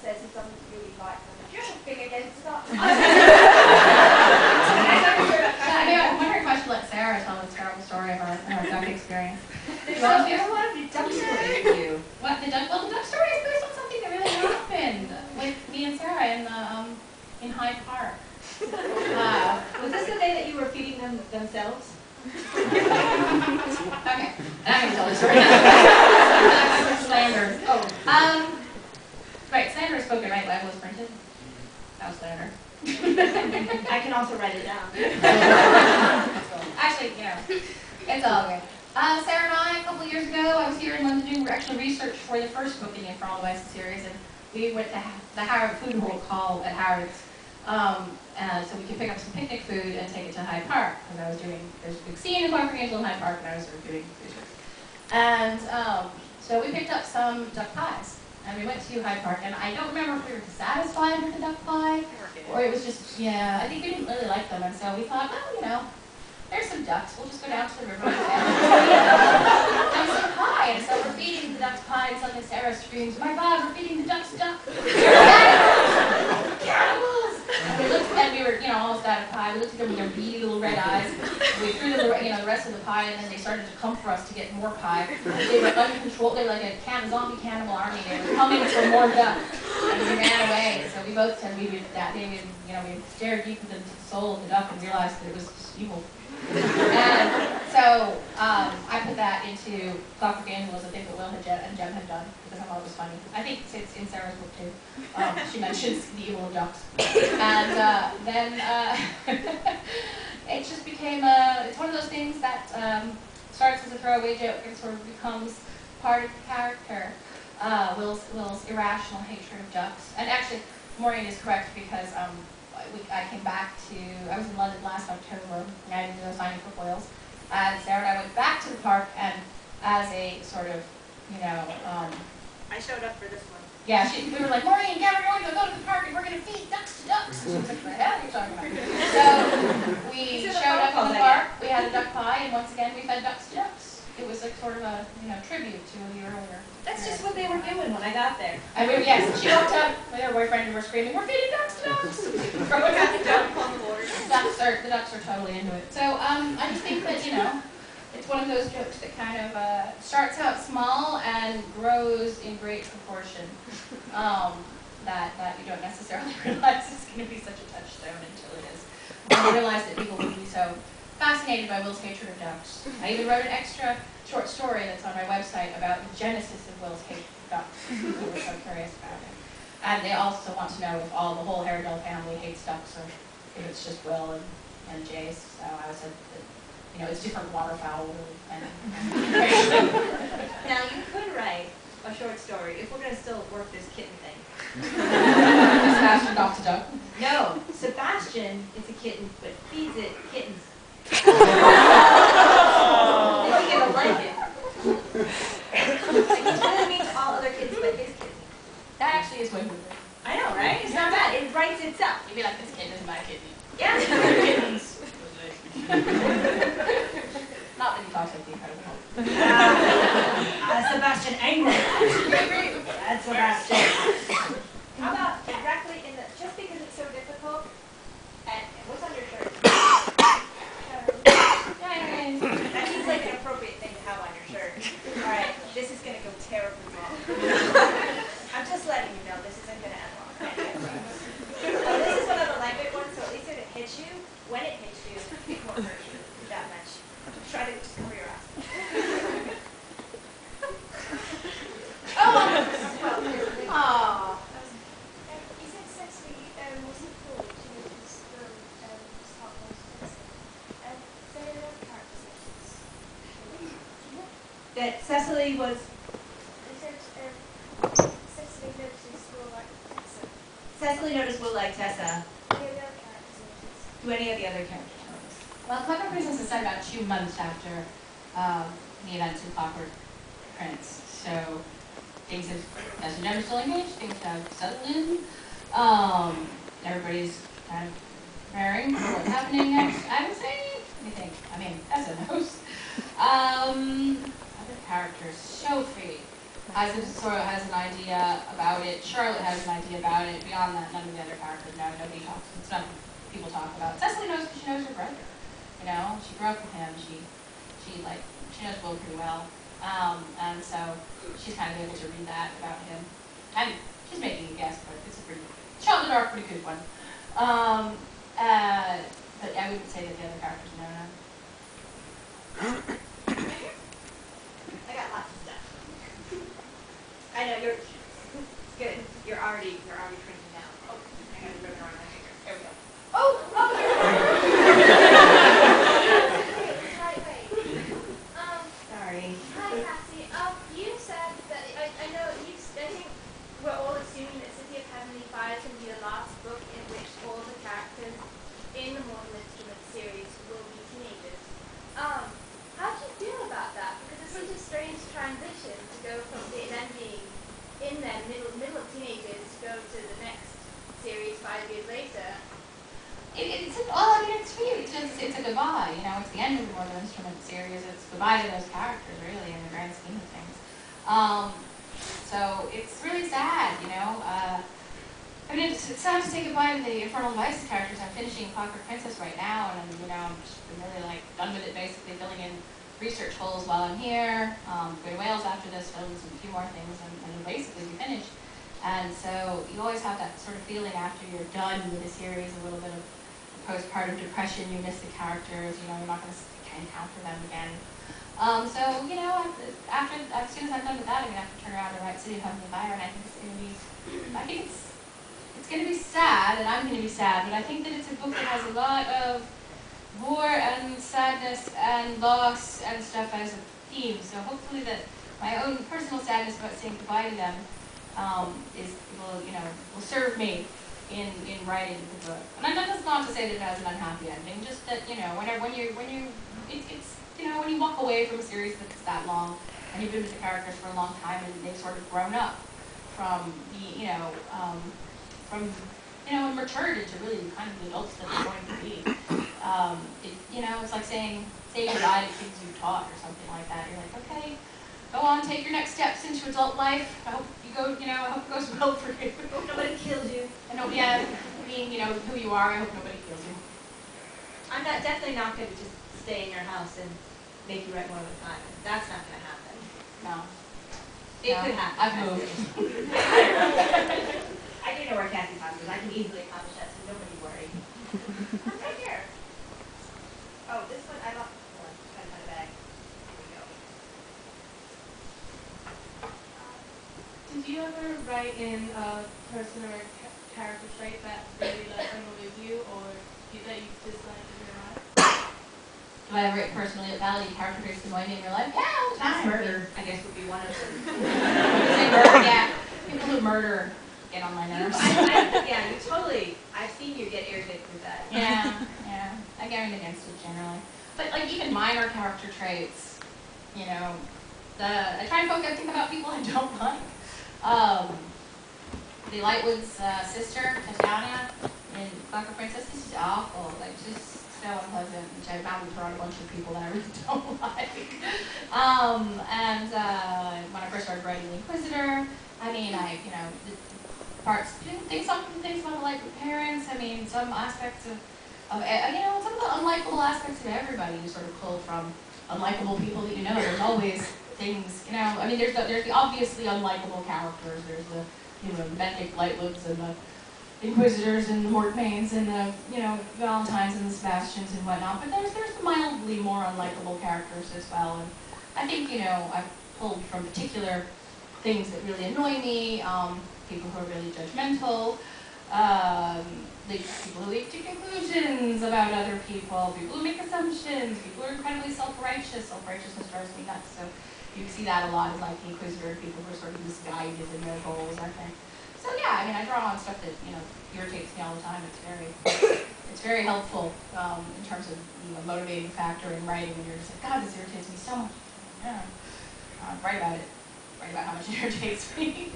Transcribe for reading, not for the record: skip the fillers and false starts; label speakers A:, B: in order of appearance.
A: says he doesn't really like them. You're big against that.
B: I wonder if I should let Sarah tell this terrible story of our duck experience.
A: Well, there's a lot of duck stories with you.
B: What, the duck? Well, the duck story is based on something that really happened with me and Sarah in Hyde Park.
A: Was this the day that you were feeding them themselves?
B: Okay, and I'm going to tell the story. That's slander. Oh. Right, slander is spoken, right? Bible is printed. That was slander.
A: I can also write it down.
B: Actually, you know, it's all good. Sarah and I, a couple years ago, I was here in London doing actual research for the first book in the For All Devices series, and we went to the Harrod Food Hall call at Harrod's. So we could pick up some picnic food and take it to Hyde Park, because I was doing, there's a big scene in Clark Angel in Hyde Park, and I was sort of doing research. And so we picked up some duck pies, and we went to Hyde Park, and I don't remember if we were satisfied with the duck pie, or it was just, yeah, I think we didn't really like them, and so we thought, well, you know, there's some ducks, we'll just go down to the river and have some pie. And so we're feeding the ducks pie, and suddenly Sarah screams, my God, we're feeding the ducks duck. Cannibals! And we looked, and we were, you know, almost out of pie. We looked at them with their beady little red eyes. We threw them, you know, the rest of the pie, and then they started to come for us to get more pie. They were uncontrolled. They were like a zombie cannibal army. They were coming for more duck, and we ran away. So we both said we would, that day, you know, we stared deep into the soul of the duck and realized that it was just evil. And so I put that into Clockwork Angel as a thing that Will and Jem had done, because I thought it was funny. I think it's in Sarah's book too. She mentions the evil of ducks. And then it just became it's one of those things that starts as a throwaway joke and sort of becomes part of the character. Will's irrational hatred of ducks. And actually, Maureen is correct, because I came back to, I was in London last October, and I did a signing for Foyles, and Sarah and I went back to the park, and as a sort of, you know,
A: I showed up for this one.
B: Yeah, we were like, Maureen, yeah, we're going to go to the park, and we're going to feed ducks to ducks. And she was like, what the hell are you talking about? So we showed up in the park, we had a duck pie, and once again we fed ducks to ducks. It was like sort of a, you know, tribute to the earlier.
A: That's just what they were doing when I got there.
B: And we, yes, she walked up with her boyfriend and we're screaming, we're feeding ducks to ducks! Throwing out the duck on the water. The ducks are totally into it. So I just think that, you know, it's one of those jokes that kind of starts out small and grows in great proportion. That you don't necessarily realize is going to be such a touchstone until it is. I realized that people would be so fascinated by Will's hatred of ducks. I even wrote an extra short story that's on my website about the genesis of Will's hatred of ducks. People were so curious about it. And they also want to know if the whole Haredale family hates ducks, or if it's just Will and Jace. So I said that, you know, it's different waterfowl. And
A: Now you could write a short story if we're going to still work this kitten thing.
B: Sebastian off to duck.
A: No, Sebastian is a kitten, but feeds it kittens. I think it'll like it. Like, he's really mean to all other kids but his kitten.
B: That actually is way better.
A: I know, right? It's not bad. It writes itself.
B: You'd be like, this kitten is my kitten.
A: Yeah, they're kittens.
B: Not that he talks like the Incredible Hulk.
A: Sebastian angry. That's Sebastian. How about directly in the, just because it's so difficult, and what's on your shirt? That seems like an appropriate thing to have on your shirt. Alright, this is going to go terribly wrong. I'm just letting you know this isn't going to end well. This is one of the lightweight ones, so at least if it hits you, when it hits you, it won't hurt you that much. Try to just cover your ass. Oh!
C: You said Cecily wasn't cool, she was just start most there are other characters.
A: That Cecily was...
C: They said Cecily noticed Will like Tessa.
A: Cecily noticed Will like Tessa.
C: The other characters noticed.
A: Do any of the other characters notice?
B: Well, Clever Princess is set about 2 months after the events in Clockwork Prince. So things have, as you're never still engaged, things have settled in. Everybody's kind of preparing for what's happening next. I would say, what do you think? I mean, Tessa knows. Other characters, Sophie. has an idea about it. Charlotte has an idea about it. Beyond that, none of the other characters know. Nobody talks. It's nothing people talk about. Cecily knows because she knows her brother. You know, she grew up with him. She knows Will pretty well, and so she's kind of able to read that about him. And she's making a guess, but it's a pretty shot in the dark, pretty good one. But I wouldn't say that the other characters know that.
A: I got lots of stuff. I know you're it's good. You're already shrinking down. Oh, I got to rip around my finger. There we go. Oh. Sorry.
C: Hi, Cassie. You said that I know I think we're all assuming that City of Heavenly Fire is going to be the last book in which all the characters in the Mortal Instruments series will be teenagers. How do you feel about that? Because it's such a strange transition to go from them being in their middle of teenagers to go to the next series 5 years later.
B: It's a goodbye, you know, it's the end of the Mortal Instruments series, it's goodbye to those characters, really, in the grand scheme of things. So it's really sad, you know. I mean, it's sad to say goodbye to the Infernal Devices characters. I'm finishing Clockwork Princess right now, and you know, I'm just really like done with it, basically filling in research holes while I'm here. Go to Wales after this, fill in a few more things, and we'll basically be finished. And so you always have that sort of feeling after you're done with a series, a little bit of postpartum depression. You miss the characters, you know, you're not going to encounter them again. So, you know, as soon as I'm done with that, I'm going to have to turn around and write City of Heavenly Fire, and I think it's going to be sad, and I'm going to be sad, but I think that it's a book that has a lot of war and sadness and loss and stuff as a theme. So hopefully that my own personal sadness about saying goodbye to them will serve me in writing the book. And that's not to say that it has an unhappy ending, just that, you know, when you walk away from a series that's that long and you've been with the characters for a long time and they've sort of grown up from and matured into really kind of the adults that they're going to be. It's like saying goodbye to kids you taught or something like that. You're like, okay, go on, take your next steps into adult life. I hope I hope it goes well for you.
A: I hope nobody kills you.
B: Who you are, I hope nobody kills you.
A: I'm definitely not going to just stay in your house and make you write more of a time. That's not going to happen.
B: No.
A: It could happen.
B: I've moved.
A: I do know where Cassie's house is. I can easily accomplish that, so nobody worry. I'm right here. Oh, this one, I lost one. Trying to find a bag. Here we go.
D: Did you ever write in a person or character trait that really annoyed you, or that you disliked in your life?
B: Do I ever personally value character traits annoy me in your life? Yeah, all the time.
A: Murder, I guess, would be one of them.
B: Yeah, people who murder get on my nerves.
A: Yeah, you totally. I've seen you get irritated with that.
B: Yeah, I get against it generally. But like even minor character traits, you know, I try to think about people I don't like. The Lightwood's sister, Cassandra, in Clockwork Princess, this is awful. Like just so unpleasant, which I've mounted her on a bunch of people that I really don't like. When I first started writing The Inquisitor, I mean, things about the Lightwood parents, I mean, some aspects of some of the unlikable aspects of everybody you sort of pull from unlikable people that you know. There's always things, you know, I mean, there's the obviously unlikable characters. There's the, Benedict Lightwoods and the Inquisitors and the Mortmains and the, Valentines and the Sebastians and whatnot. But there's the mildly more unlikable characters as well. And I think, I've pulled from particular things that really annoy me, people who are really judgmental, people who leap to conclusions about other people who make assumptions, people who are incredibly self-righteous. Self-righteousness drives me nuts. So you see that a lot in like the Inquisitor, people who are sort of misguided in their goals, I think. So yeah, I mean, I draw on stuff that, irritates me all the time. It's very helpful in terms of motivating factor in writing when you're just like, God, this irritates me so much. Yeah. Write about it. Write about how much it irritates me.